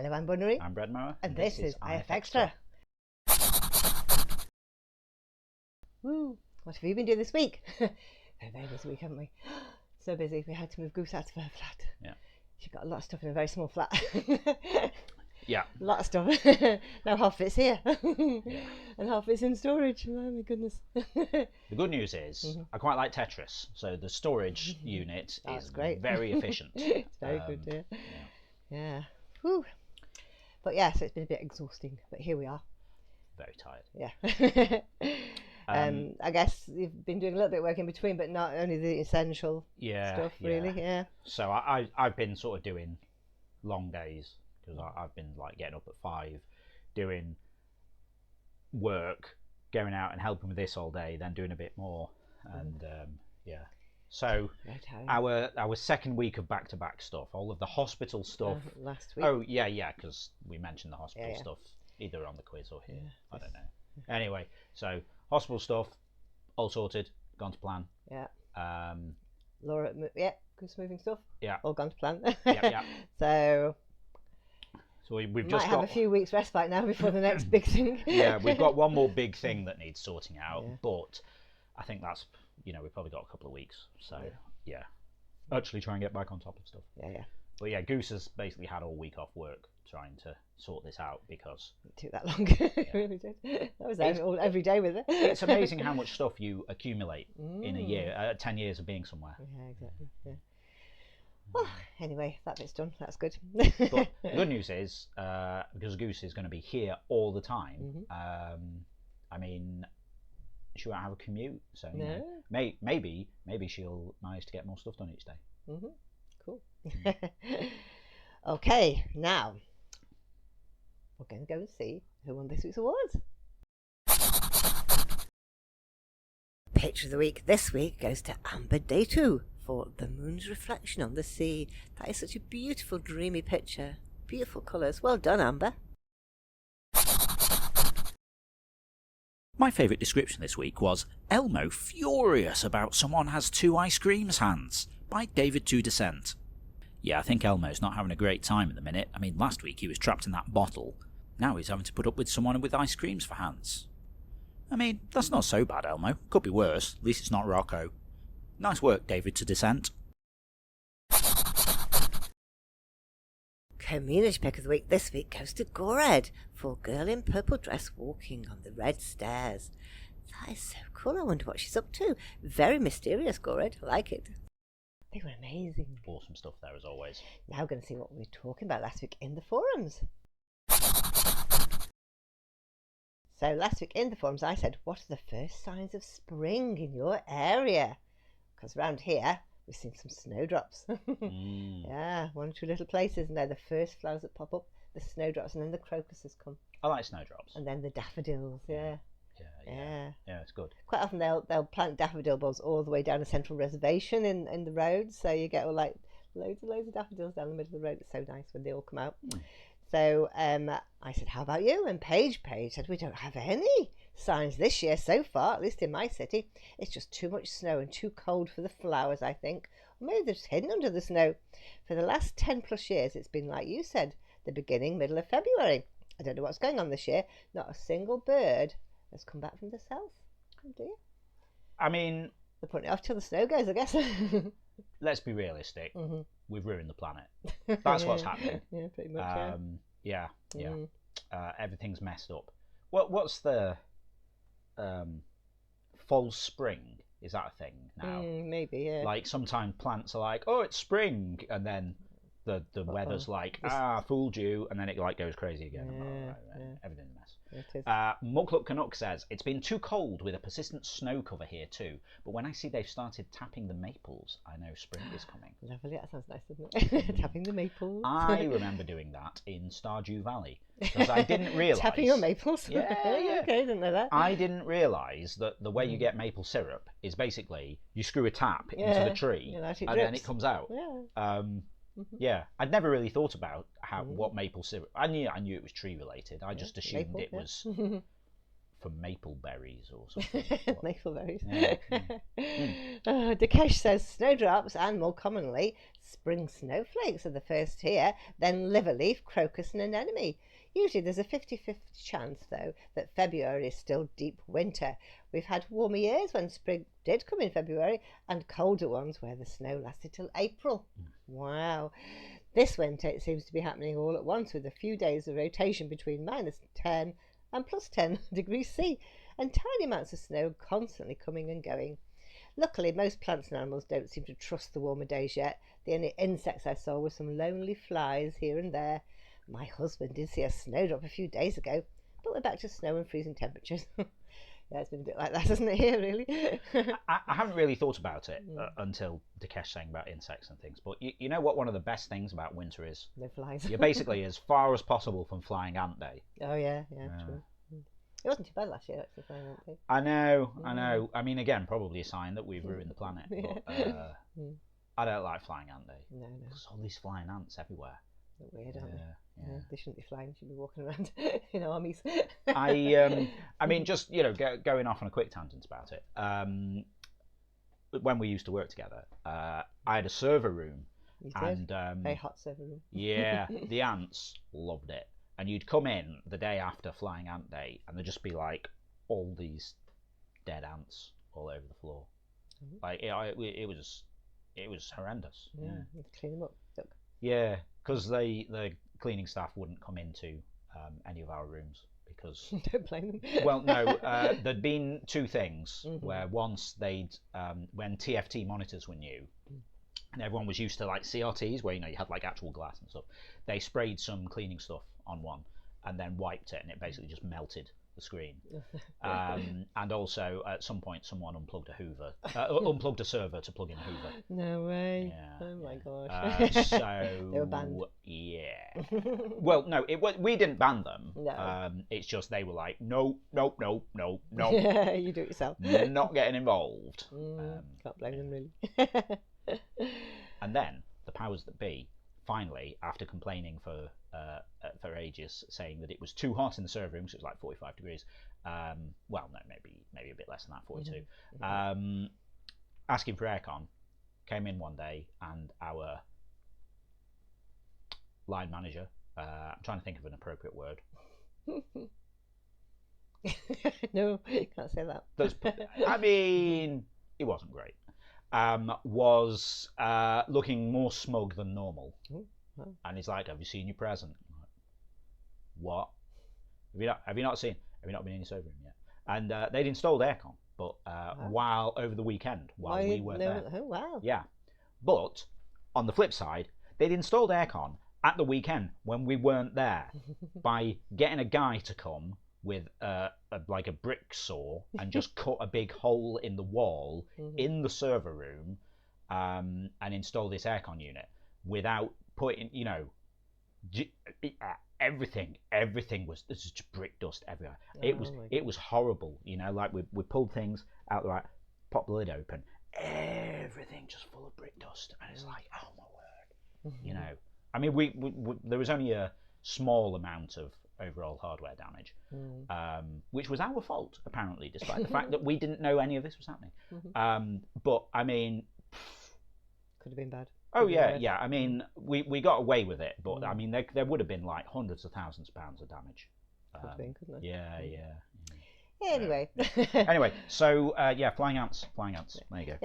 Hello, I'm Bunnery. I'm Bread Mower. And this is IFXtra. Woo! What have you been doing this week? Very busy week, haven't we? So busy, we had to move Goose out of her flat. Yeah. She got a lot of stuff in a very small flat. Yeah. A lot of stuff. Now half of it's here. Yeah. And half of it's in storage. Oh my goodness. The good news is I quite like Tetris, so the storage unit is great. Very efficient. It's very good, yeah. Whew. But yeah, so it's been a bit exhausting, but here we are. Very tired. Yeah. I guess you've been doing a little bit of work in between, but not only the essential stuff, really. Yeah. So I've been sort of doing long days because I've been like getting up at 5, doing work, going out and helping with this all day, then doing a bit more, and yeah. So our second week of back-to-back stuff, all of the hospital stuff. Last week. Oh yeah, because we mentioned the hospital stuff either on the quiz or here. I don't know. Anyway, so hospital stuff, all sorted, gone to plan. Yeah. Laura, Goose moving stuff. Yeah. All gone to plan. Yeah. So we've just have a few weeks respite now before the next big thing. Yeah, we've got one more big thing that needs sorting out, but I think that's, we've probably got a couple of weeks. So yeah, actually try and get back on top of stuff. Yeah. But yeah, Goose has basically had all week off work trying to sort this out because it took that long. It really did. That was every day with it. It's amazing how much stuff you accumulate in a year, 10 years of being somewhere. Yeah, exactly. Yeah. Well, anyway, that bit's done. That's good. But the good news is, because Goose is going to be here all the time, I mean, she won't have a commute, so maybe she'll manage to get more stuff done each day. Cool. Okay, now we're going to go and see who won this week's awards. Picture of the week this week goes to Amber Datu for The Moon's Reflection on the Sea. That is such a beautiful, dreamy picture. Beautiful colours. Well done, Amber. My favourite description this week was Elmo furious about someone has 2 ice creams hands by David to Descent. Yeah, I think Elmo's not having a great time at the minute. I mean, last week he was trapped in that bottle. Now he's having to put up with someone with ice creams for hands. I mean, that's not so bad, Elmo. Could be worse. At least it's not Rocco. Nice work, David to Descent. Community pick of the week this week goes to Gored for Girl in Purple Dress Walking on the Red Stairs. That is so cool. I wonder what she's up to. Very mysterious, Gored. I like it. They were amazing. Awesome stuff there as always. Now we're going to see what we were talking about last week in the forums. So last week in the forums I said, what are the first signs of spring in your area? Because around here we've seen some snowdrops. Yeah, 1 or 2 little places, and they're the first flowers that pop up, the snowdrops, and then the crocuses come. I like snowdrops. And then the daffodils, Yeah, it's good. Quite often they'll plant daffodil bulbs all the way down a central reservation in the road, so you get loads of daffodils down the middle of the road. It's so nice when they all come out. So I said, how about you? And Paige said, we don't have any signs this year so far, at least in my city. It's just too much snow and too cold for the flowers, I think. Or maybe they're just hidden under the snow. For the last 10 plus years, it's been like you said, the beginning, middle of February. I don't know what's going on this year. Not a single bird has come back from the south. Oh dear. I mean, they're putting it off till the snow goes, I guess. Let's be realistic. We've ruined the planet. That's what's happening. Yeah, pretty much. Yeah. Everything's messed up. What's the false spring? Is that a thing now? Maybe, yeah. Like sometimes plants are like, oh, it's spring, and then the weather's like, fooled you, and then it like goes crazy again. Everything's a mess. It is. Muckluck Canuck says, it's been too cold with a persistent snow cover here too, but when I see they've started tapping the maples, I know spring is coming. Lovely, that sounds nice, doesn't it? Tapping the maples. I remember doing that in Stardew Valley, because I didn't realise... Tapping your maples? Yeah. Okay, didn't know that. I didn't realise that the way you get maple syrup is basically you screw a tap into the tree and then it comes out. Yeah, I'd never really thought about what maple syrup. I knew it was tree related. I just assumed it was for maple berries or something. Maple berries. Yeah. Dakesh says snowdrops and, more commonly, spring snowflakes are the first here, then liverleaf, crocus and anemone. Usually there's a 50-50 chance, though, that February is still deep winter. We've had warmer years when spring did come in February, and colder ones where the snow lasted till April. Wow. This winter it seems to be happening all at once, with a few days of rotation between -10 and +10 degrees C, and tiny amounts of snow constantly coming and going. Luckily, most plants and animals don't seem to trust the warmer days yet. The only insects I saw were some lonely flies here and there. My husband did see a snowdrop a few days ago, but we're back to snow and freezing temperatures. Yeah, it's been a bit like that, hasn't it, here, really? I haven't really thought about it until Dakesh saying about insects and things. But you know what one of the best things about winter is? No flies. You're basically as far as possible from flying ant day. Oh, yeah, true. It wasn't too bad last year, actually, flying ant day. I know. I mean, again, probably a sign that we've ruined the planet. But I don't like flying ant day. No. There's all these flying ants everywhere. They're weird, aren't they? Yeah. They shouldn't be flying. They should be walking around in armies. I mean, just going off on a quick tangent about it. When we used to work together, I had a server room, You did? and Very hot server room. yeah, the ants loved it. And you'd come in the day after Flying Ant Day, and there'd just be like all these dead ants all over the floor. Like it was horrendous. Yeah, you have to clean them up. Look. Yeah, because the cleaning staff wouldn't come into any of our rooms because Don't blame them. well, no, there'd been two things where once they'd when TFT monitors were new, and everyone was used to like CRTs where you had like actual glass and stuff. They sprayed some cleaning stuff on one and then wiped it, and it basically just melted the screen. And also at some point someone unplugged a Hoover, unplugged a server to plug in a Hoover. No way. Yeah, Oh my gosh. so They were banned. Yeah. Well, no, we didn't ban them. No. It's just they were like, no. Yeah, you do it yourself. Not getting involved. Can't blame them, really. And then the powers that be, finally, after complaining for ages, saying that it was too hot in the server room, so it was like 45 degrees. Well, no, maybe a bit less than that, 42. Asking for aircon, came in one day, and our line manager, I'm trying to think of an appropriate word. No, can't say that. I mean, it wasn't great. Was looking more smug than normal. Wow. And he's like, "Have you seen your present?" I'm like, what? Have you not been in your server room yet? And they'd installed aircon, but while over the weekend while we weren't there. Oh wow. Yeah, but on the flip side, they'd installed aircon at the weekend when we weren't there by getting a guy to come with like a brick saw and just cut a big hole in the wall in the server room and install this aircon unit without putting, everything was just brick dust everywhere. It was horrible, like we pulled things out the right, popped the lid open, everything just full of brick dust, and it's like, oh my word. I mean, we there was only a small amount of overall hardware damage, which was our fault apparently, despite the fact that we didn't know any of this was happening. But I mean, could have been bad. Oh yeah. I mean, we got away with it, but I mean, there would have been like hundreds of thousands of pounds of damage. Could have been, couldn't it? Yeah. Anyway. Anyway, so flying ants. There you go.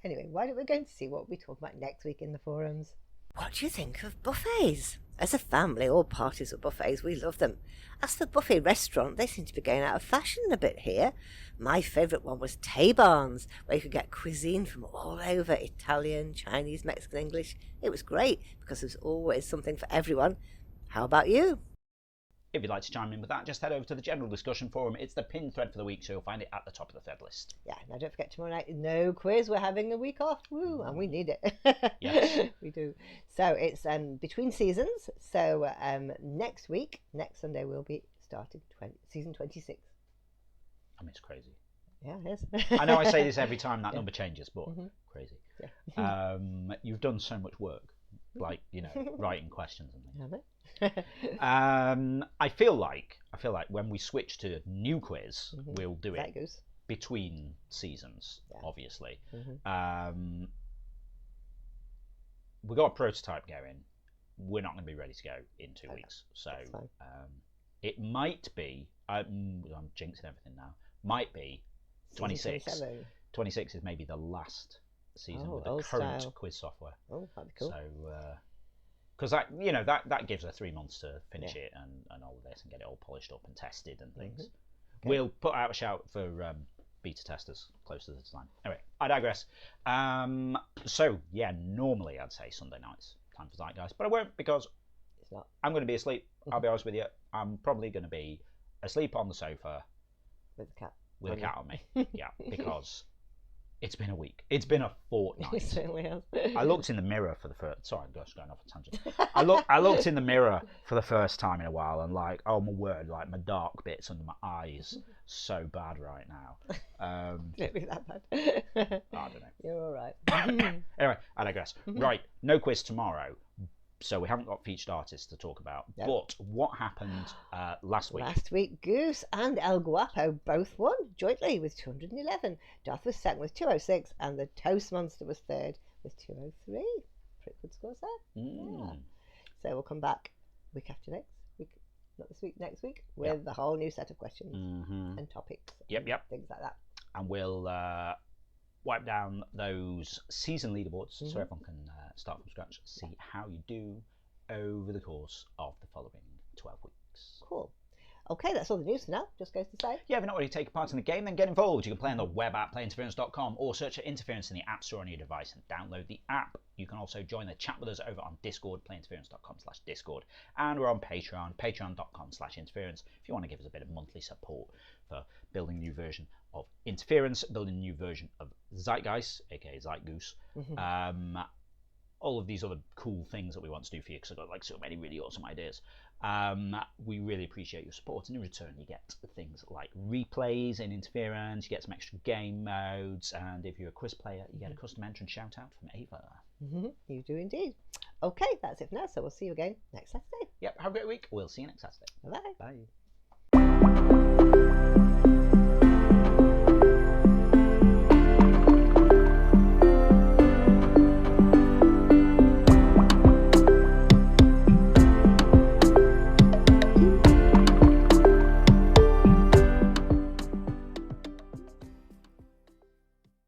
Anyway, why don't we go and see what we talk about next week in the forums? What do you think of buffets? As a family, all parties are buffets. We love them. As for buffet restaurant, they seem to be going out of fashion a bit here. My favourite one was Tay-Barns, where you could get cuisine from all over, Italian, Chinese, Mexican, English. It was great because there's always something for everyone. How about you? If you'd like to chime in with that, just head over to the general discussion forum. It's the pinned thread for the week, so you'll find it at the top of the thread list. Yeah, now don't forget tomorrow night, no quiz. We're having a week off. Woo, and we need it. Yes. We do. So it's between seasons. So next Sunday, we'll be starting season 26. I mean, it's crazy. Yeah, it is. I know I say this every time that number changes, but crazy. Yeah. You've done so much work like, you know, writing questions and things. Have it? I feel like when we switch to new quiz, we'll do That it goes. between seasons, Yeah. obviously. Mhm. We've got a prototype going. We're not going to be ready to go in 2 weeks, so That's fine. it might be. I'm jinxing everything now. Might be Season 26. 27. 26 is maybe the last season Oh, with the old current style. quiz software. Oh, that'd be cool. So, because that, you know, that gives her 3 months to finish it and all of this and get it all polished up and tested and things. Okay. We'll put out a shout for beta testers close to the design. Anyway, I digress. So yeah, normally I'd say Sunday nights, time for Zeitgeist, but I won't because It's not. I'm going to be asleep. I'll be honest with you. I'm probably going to be asleep on the sofa With the cat. with a cat on me. Yeah, because it's been a week. It's been a It fortnight. certainly has. I looked in the mirror for the first. Sorry, I'm just going off a tangent. I looked in the mirror for the first time in a while, and like, oh my word, like my dark bits under my eyes, so bad right now. Don't be that bad. I don't know. You're all right. Anyway, I digress. Right, no quiz tomorrow, so we haven't got featured artists to talk about. No. But what happened last week? Last week, Goose and El Guapo both won jointly with 211. Darth was second with 206, and the Toast Monster was third with 203. Pretty good scores there. Yeah. So we'll come back week after next week, not this week, next week, with a whole new set of questions and topics. Yep. Things like that. And we'll wipe down those season leaderboards so everyone can start from scratch, see how you do over the course of the following 12 weeks. Cool. Okay, that's all the news for now. Just goes to say. Yeah, if you're not already taking part in the game, then get involved. You can play on the web at playinterference.com or search for Interference in the App Store on your device and download the app. You can also join the chat with us over on Discord, playinterference.com/Discord. And we're on Patreon, patreon.com/interference, if you want to give us a bit of monthly support for building a new version of Interference, building a new version of Zeitgeist, aka Zeitgoose. All of these other cool things that we want to do for you, because I've got like so many really awesome ideas. We really appreciate your support, and in return you get things like replays in Interference, you get some extra game modes, and if you're a quiz player, you get a custom entrance shout out from Ava. You do indeed. Okay, that's it for now, so we'll see you again next Saturday. Yep, have a great week. We'll see you next Saturday. Bye-bye. Bye.